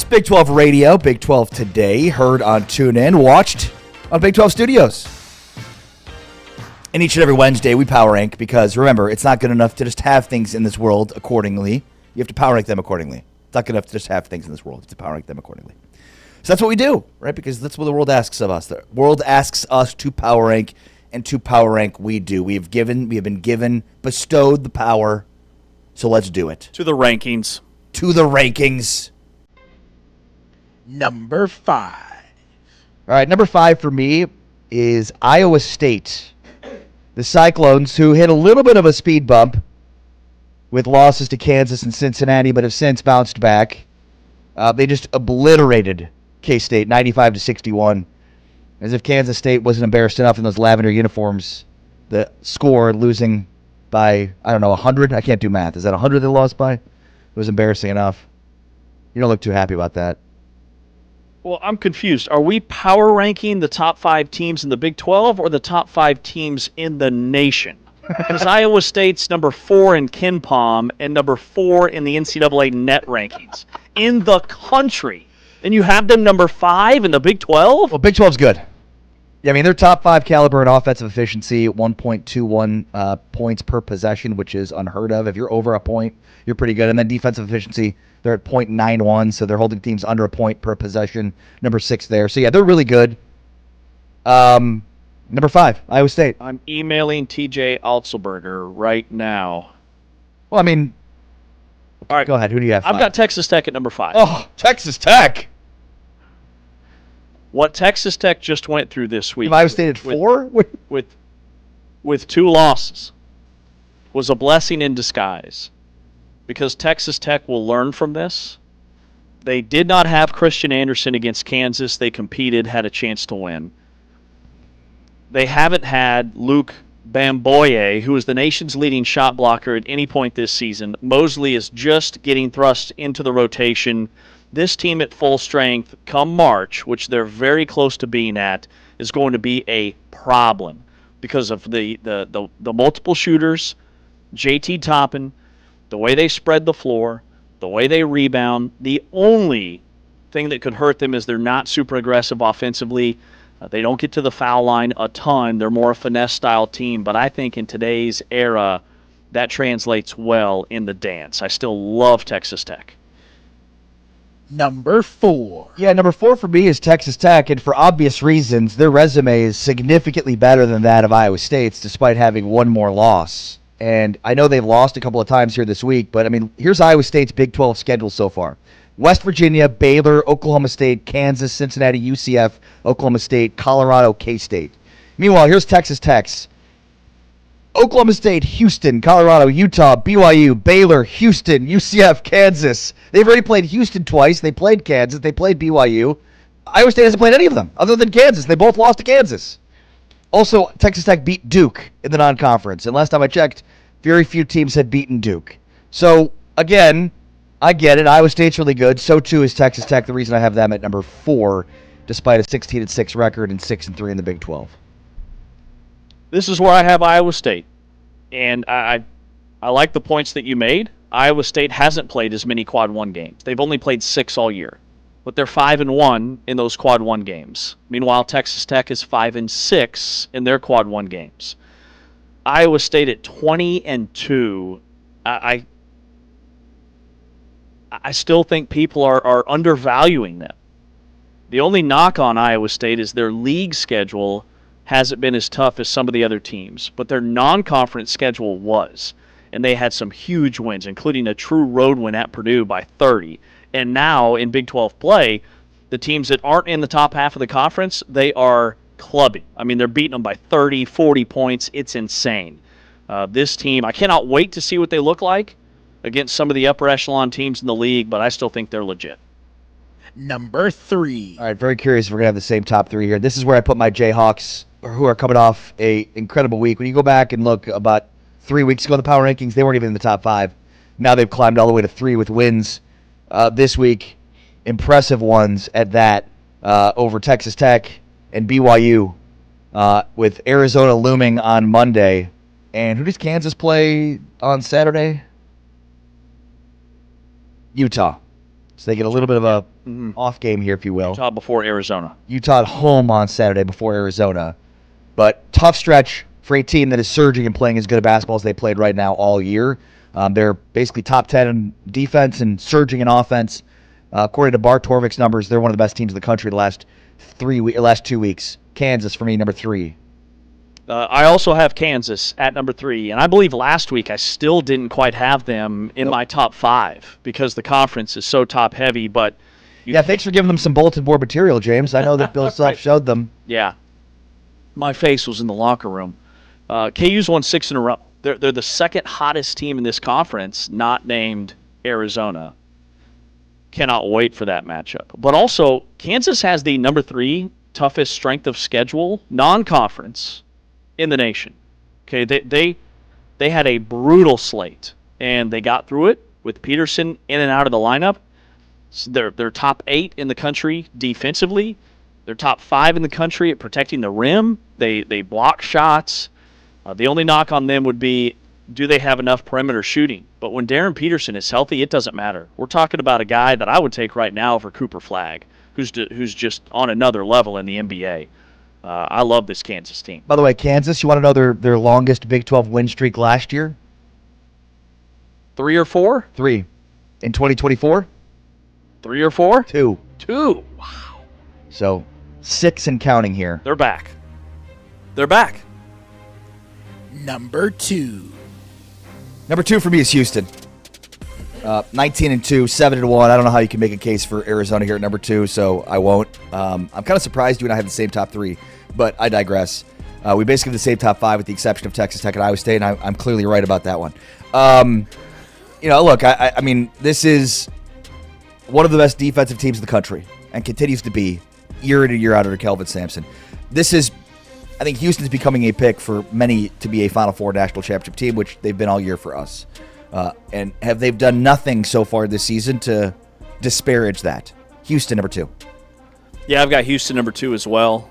Big 12 Radio, Big 12 Today, heard on TuneIn, watched on Big 12 Studios. And each and every Wednesday, we power rank because, remember, it's not good enough to just have things in this world accordingly. You have to power rank them accordingly. It's not good enough to just have things in this world. You have to power rank them accordingly. So that's what we do, right? Because that's what the world asks of us. The world asks us to power rank, and to power rank we do. We have been given, bestowed the power, so let's do it. To the rankings. To the rankings. Number 5. All right, number 5 for me is Iowa State. The Cyclones, who hit a little bit of a speed bump with losses to Kansas and Cincinnati, but have since bounced back. They just obliterated K-State 95-61. As if Kansas State wasn't embarrassed enough in those lavender uniforms. The score losing by, 100? I can't do math. Is that 100 they lost by? It was embarrassing enough. You don't look too happy about that. Well, I'm confused. Are we power ranking the top 5 teams in the Big 12 or the top 5 teams in the nation? Because Iowa State's number 4 in KenPom and number 4 in the NCAA net rankings in the country. And you have them number 5 in the Big 12? Well, Big 12's good. Yeah, I mean, they're top 5 caliber in offensive efficiency, 1.21 points per possession, which is unheard of. If you're over a point, you're pretty good. And then defensive efficiency, they're at 0.91, so they're holding teams under a point per possession. Number 6 there. So, yeah, they're really good. Number 5, Iowa State. I'm emailing TJ Otzelberger right now. Well, I mean, all right, go ahead. Who do you have? I've got Texas Tech at number 5. Oh, Texas Tech. What Texas Tech just went through this week. If Iowa State at 4? With 2 losses was a blessing in disguise. Because Texas Tech will learn from this. They did not have Christian Anderson against Kansas. They competed, had a chance to win. They haven't had Luke Bamboye, who is the nation's leading shot blocker at any point this season. Mosley is just getting thrust into the rotation. This team at full strength come March, which they're very close to being at, is going to be a problem because of the multiple shooters, JT Toppin, the way they spread the floor, the way they rebound. The only thing that could hurt them is they're not super aggressive offensively. They don't get to the foul line a ton. They're more a finesse-style team. But I think in today's era, that translates well in the dance. I still love Texas Tech. Number 4. Yeah, number 4 for me is Texas Tech, and for obvious reasons, their resume is significantly better than that of Iowa State's, despite having one more loss. And I know they've lost a couple of times here this week, but, I mean, here's Iowa State's Big 12 schedule so far. West Virginia, Baylor, Oklahoma State, Kansas, Cincinnati, UCF, Oklahoma State, Colorado, K-State. Meanwhile, here's Texas Tech's. Oklahoma State, Houston, Colorado, Utah, BYU, Baylor, Houston, UCF, Kansas. They've already played Houston twice. They played Kansas. They played BYU. Iowa State hasn't played any of them other than Kansas. They both lost to Kansas. Also, Texas Tech beat Duke in the non-conference. And last time I checked, very few teams had beaten Duke. So, again, I get it. Iowa State's really good. So, too, is Texas Tech. The reason I have them at number 4, despite a 16-6 record and 6-3 in the Big 12. This is where I have Iowa State. And I like the points that you made. Iowa State hasn't played as many quad 1 games. They've only played 6 all year. But they're 5-1 in those quad 1 games. Meanwhile, Texas Tech is 5-6 in their quad 1 games. Iowa State at 20-2. I still think people are undervaluing them. The only knock on Iowa State is their league schedule hasn't been as tough as some of the other teams, but their non-conference schedule was. And they had some huge wins, including a true road win at Purdue by 30. And now in Big 12 play, the teams that aren't in the top half of the conference, they are clubbing. I mean, they're beating them by 30, 40 points. It's insane. This team, I cannot wait to see what they look like against some of the upper echelon teams in the league, but I still think they're legit. Number 3. All right, very curious if we're going to have the same top 3 here. This is where I put my Jayhawks, who are coming off a incredible week. When you go back and look about 3 weeks ago in the power rankings, they weren't even in the top 5. Now they've climbed all the way to 3 with wins this week. Impressive ones at that over Texas Tech and BYU, with Arizona looming on Monday. And who does Kansas play on Saturday? Utah. So they get a little bit of off game here, if you will. Utah before Arizona. Utah at home on Saturday before Arizona. But tough stretch for a team that is surging and playing as good a basketball as they played right now all year. They're basically top 10 in defense and surging in offense. According to Bart Torvik's numbers, they're one of the best teams in the country the last 2 weeks. Kansas, for me, number 3. I also have Kansas at number 3, and I believe last week I still didn't quite have them in my top 5 because the conference is so top-heavy, but... Yeah, thanks for giving them some bulletin board material, James. I know that Bill Self showed them. Yeah. My face was in the locker room. KU's won 6 in a row. They're the second hottest team in this conference, not named Arizona. Cannot wait for that matchup. But also, Kansas has the number 3 toughest strength of schedule, non-conference, in the nation. Okay, they had a brutal slate, and they got through it with Peterson in and out of the lineup. So they're top 8 in the country defensively. They're top 5 in the country at protecting the rim. They block shots. The only knock on them would be, do they have enough perimeter shooting? But when Darren Peterson is healthy, it doesn't matter. We're talking about a guy that I would take right now for Cooper Flagg, who's just on another level in the NBA. I love this Kansas team. By the way, Kansas, you want to know their longest Big 12 win streak last year? 3 or 4? 3. In 2024? 3 or 4? 2. 2. Wow. So 6 and counting here. They're back. They're back. Number 2. Number 2 for me is Houston. 19-2, 7-1. I don't know how you can make a case for Arizona here at number 2, so I won't. I'm kind of surprised you and I have the same top 3, but I digress. We basically have the same top 5 with the exception of Texas Tech and Iowa State, and I'm clearly right about that one. Look, I mean, this is one of the best defensive teams in the country and continues to be year in and year out under Kelvin Sampson. I think Houston's becoming a pick for many to be a Final Four national championship team, which they've been all year for us. And they've done nothing so far this season to disparage that. Houston, number 2. Yeah, I've got Houston number 2 as well.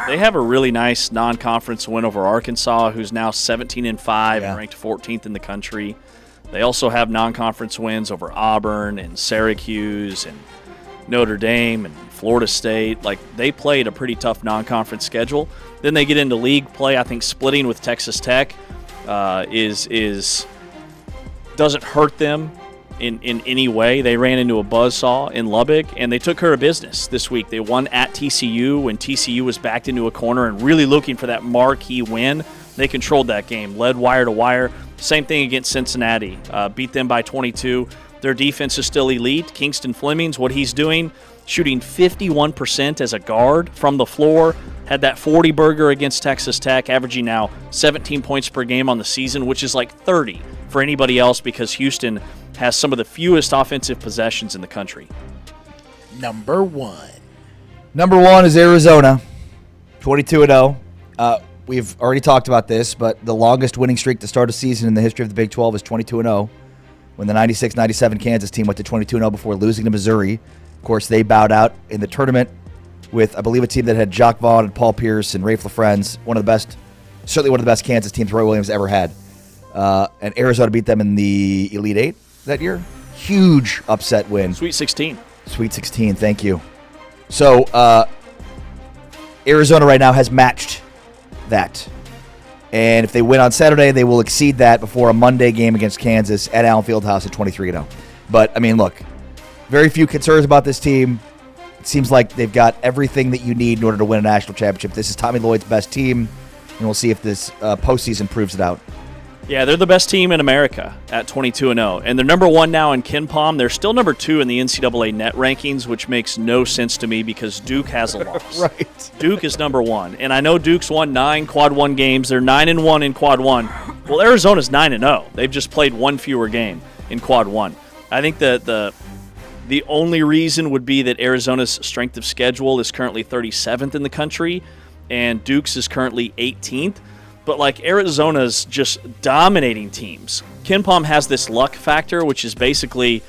They have a really nice non-conference win over Arkansas, who's now 17-5 and ranked 14th in the country. They also have non-conference wins over Auburn and Syracuse and Notre Dame and Florida State. Like, they played a pretty tough non-conference schedule. Then they get into league play. I think splitting with Texas Tech doesn't hurt them in any way. They ran into a buzzsaw in Lubbock, and they took care of business this week. They won at TCU when TCU was backed into a corner and really looking for that marquee win. They controlled that game, led wire to wire. Same thing against Cincinnati. Beat them by 22. Their defense is still elite. Kingston Fleming's, what he's doing, shooting 51% as a guard from the floor. Had that 40-burger against Texas Tech, averaging now 17 points per game on the season, which is like 30 for anybody else because Houston has some of the fewest offensive possessions in the country. Number 1. Number 1 is Arizona, 22-0. We've already talked about this, but the longest winning streak to start a season in the history of the Big 12 is 22-0. When the 96-97 Kansas team went to 22-0 before losing to Missouri. Of course, they bowed out in the tournament with, I believe, a team that had Jacques Vaughn and Paul Pierce and Rafe LaFrentz, certainly one of the best Kansas teams Roy Williams ever had. And Arizona beat them in the Elite Eight that year. Huge upset win. Sweet 16. Sweet 16, thank you. So, Arizona right now has matched that. And if they win on Saturday, they will exceed that before a Monday game against Kansas at Allen Fieldhouse at 23-0. But, I mean, look, very few concerns about this team. It seems like they've got everything that you need in order to win a national championship. This is Tommy Lloyd's best team, and we'll see if this postseason proves it out. Yeah, they're the best team in America at 22-0. And they're number 1 now in KenPom. They're still number 2 in the NCAA net rankings, which makes no sense to me because Duke has a loss. Right. Duke is number 1. And I know Duke's won 9 Quad 1 games. They're 9-1 in Quad 1. Well, Arizona's 9-0. They've just played one fewer game in Quad 1. I think the only reason would be that Arizona's strength of schedule is currently 37th in the country, and Duke's is currently 18th. But, like, Arizona's just dominating teams. KenPom has this luck factor, which is basically,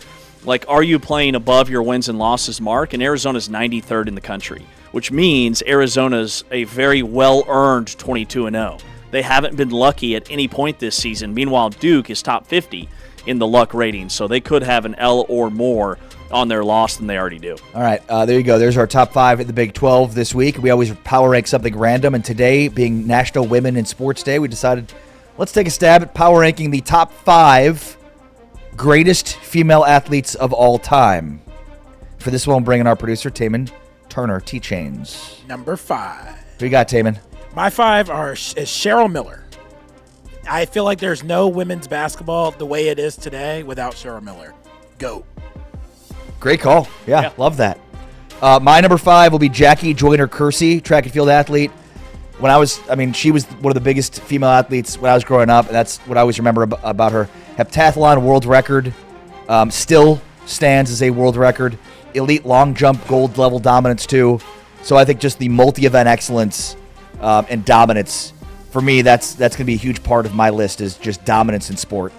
like, are you playing above your wins and losses mark? And Arizona's 93rd in the country, which means Arizona's a very well-earned 22-0. They haven't been lucky at any point this season. Meanwhile, Duke is top 50 in the luck rating, so they could have an L or more on their loss than they already do. All right, there you go. There's our top 5 at the Big 12 this week. We always power rank something random, and today, being National Women in Sports Day, we decided let's take a stab at power ranking the top 5 greatest female athletes of all time. For this one, I'm bringing our producer, Taman Turner, T-Chains. Number 5. Who you got, Taman? My 5 is Cheryl Miller. I feel like there's no women's basketball the way it is today without Cheryl Miller. Go. Great call. Yeah, love that. My number 5 will be Jackie Joyner-Kersee, track and field athlete. She was one of the biggest female athletes when I was growing up, and that's what I always remember about her. Heptathlon world record, still stands as a world record. Elite long jump gold level dominance too. So I think just the multi-event excellence and dominance, for me, that's going to be a huge part of my list, is just dominance in sport.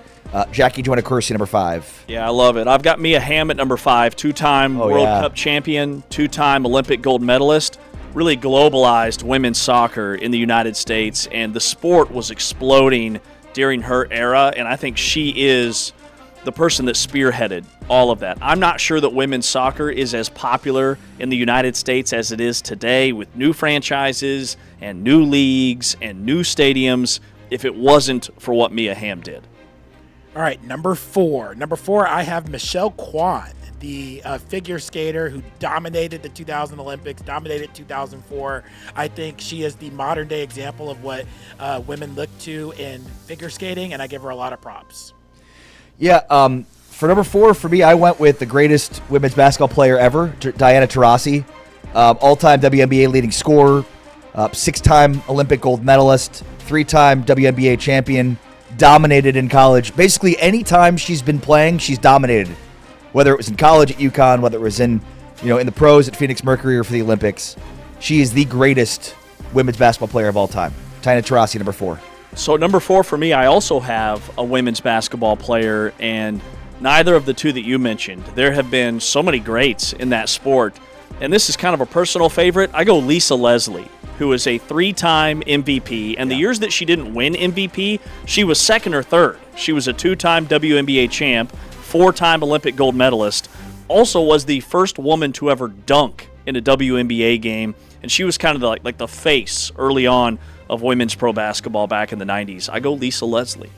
Jackie Joyner-Kersee, number 5. Yeah, I love it. I've got Mia Hamm at number 5, 2-time World Cup champion, 2-time Olympic gold medalist, really globalized women's soccer in the United States, and the sport was exploding during her era, and I think she is the person that spearheaded all of that. I'm not sure that women's soccer is as popular in the United States as it is today, with new franchises and new leagues and new stadiums, if it wasn't for what Mia Hamm did. All right, number 4. Number 4, I have Michelle Kwan, the figure skater who dominated the 2000 Olympics, dominated 2004. I think she is the modern-day example of what women look to in figure skating, and I give her a lot of props. Yeah, for number 4, for me, I went with the greatest women's basketball player ever, Diana Taurasi, all-time WNBA leading scorer, 6-time Olympic gold medalist, 3-time WNBA champion, dominated in college. Basically, any time she's been playing, she's dominated. Whether it was in college at UConn, whether it was in the pros at Phoenix Mercury or for the Olympics, she is the greatest women's basketball player of all time. Diana Taurasi, number 4. So number 4 for me, I also have a women's basketball player, and neither of the two that you mentioned. There have been so many greats in that sport, and this is kind of a personal favorite. I go Lisa Leslie, who is a 3-time MVP, and the years that she didn't win MVP, she was 2nd or 3rd. She was a 2-time WNBA champ, 4-time Olympic gold medalist, also was the first woman to ever dunk in a WNBA game, and she was kind of like the face early on of women's pro basketball back in the 90s. I go Lisa Leslie.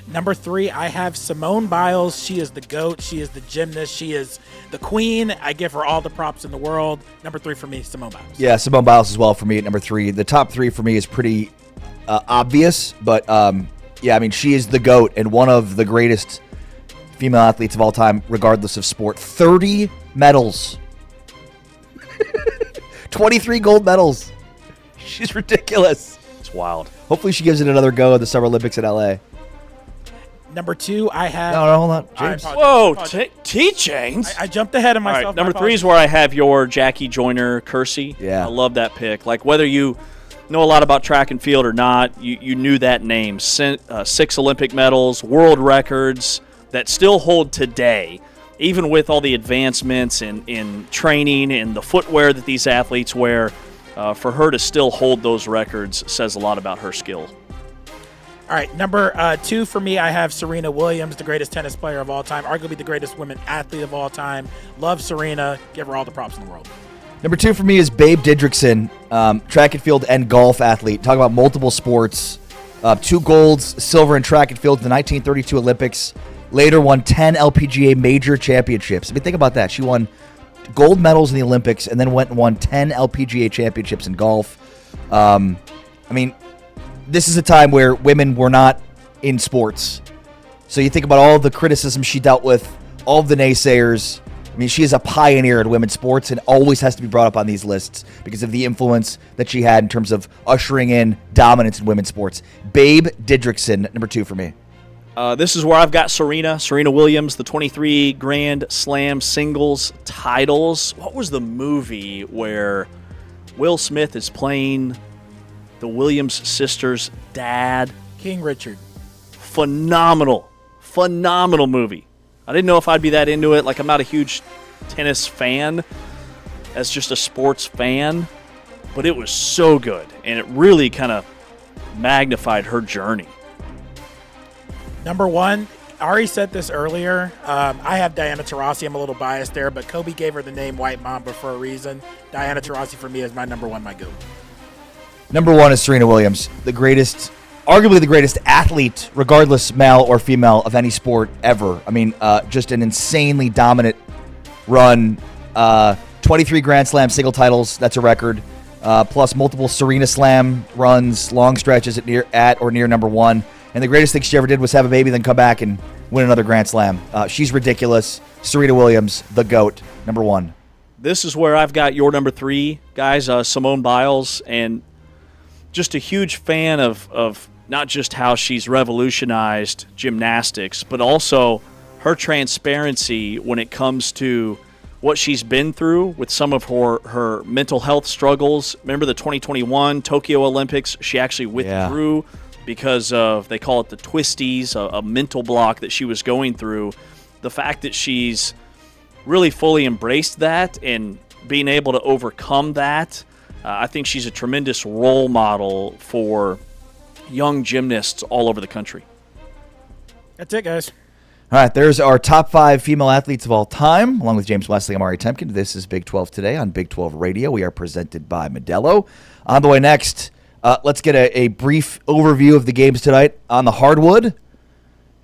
Number 3, I have Simone Biles. She is the GOAT. She is the gymnast. She is the queen. I give her all the props in the world. Number 3 for me, Simone Biles. Yeah, Simone Biles as well for me at number 3. The top 3 for me is pretty obvious, but she is the GOAT and one of the greatest female athletes of all time, regardless of sport. 30 medals. 23 gold medals. She's ridiculous. It's wild. Hopefully she gives it another go at the Summer Olympics in LA. Number 2, I have... No, hold on. James. Whoa, T-Chains. I jumped ahead of myself. All right, number 3 is where I have your Jackie Joyner-Kersee. Yeah. I love that pick. Like, whether you know a lot about track and field or not, you knew that name. 6 Olympic medals, world records that still hold today, even with all the advancements in training and the footwear that these athletes wear. For her to still hold those records says a lot about her skill. All right, number 2 for me, I have Serena Williams, the greatest tennis player of all time, arguably the greatest women athlete of all time. Love Serena. Give her all the props in the world. Number 2 for me is Babe Didrikson, track and field and golf athlete. Talk about multiple sports. 2 golds, silver in track and field in the 1932 Olympics. Later won 10 LPGA major championships. I mean, think about that. She won gold medals in the Olympics and then went and won 10 LPGA championships in golf. This is a time where women were not in sports. So you think about all the criticism she dealt with, all of the naysayers. I mean, she is a pioneer in women's sports and always has to be brought up on these lists because of the influence that she had in terms of ushering in dominance in women's sports. Babe Didrikson, number 2 for me. This is where I've got Serena Williams, the 23 Grand Slam singles titles. What was the movie where Will Smith is playing the Williams sisters' dad? King Richard. Phenomenal movie. I didn't know if I'd be that into it. Like, I'm not a huge tennis fan as just a sports fan, but it was so good, and it really kind of magnified her journey. Number 1, Ari said this earlier. I have Diana Taurasi. I'm a little biased there, but Kobe gave her the name White Mamba for a reason. Diana Taurasi for me is my number one, my GOAT. Number one is Serena Williams, the greatest, arguably the greatest athlete, regardless male or female, of any sport ever. I mean, just an insanely dominant run. 23 Grand Slam single titles, that's a record. Plus multiple Serena Slam runs, long stretches at or near number one. And the greatest thing she ever did was have a baby, then come back and win another Grand Slam. She's ridiculous. Serena Williams, the GOAT, number one. This is where I've got your number three, guys, Simone Biles, and just a huge fan of not just how she's revolutionized gymnastics, but also her transparency when it comes to what she's been through with some of her mental health struggles. Remember the 2021 Tokyo Olympics? She actually withdrew because of, they call it the twisties, a mental block that she was going through. The fact that she's really fully embraced that and being able to overcome that, I think she's a tremendous role model for young gymnasts all over the country. That's it, guys. All right, there's our top 5 female athletes of all time. Along with James Wesley, I'm Ari Temkin. This is Big 12 Today on Big 12 Radio. We are presented by Modelo. On the way next, let's get a brief overview of the games tonight on the hardwood.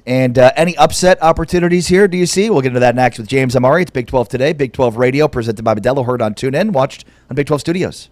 And any upset opportunities here, do you see? We'll get into that next with James Amari. It's Big 12 Today, Big 12 Radio, presented by Modelo. Heard on TuneIn, watched on Big 12 Studios.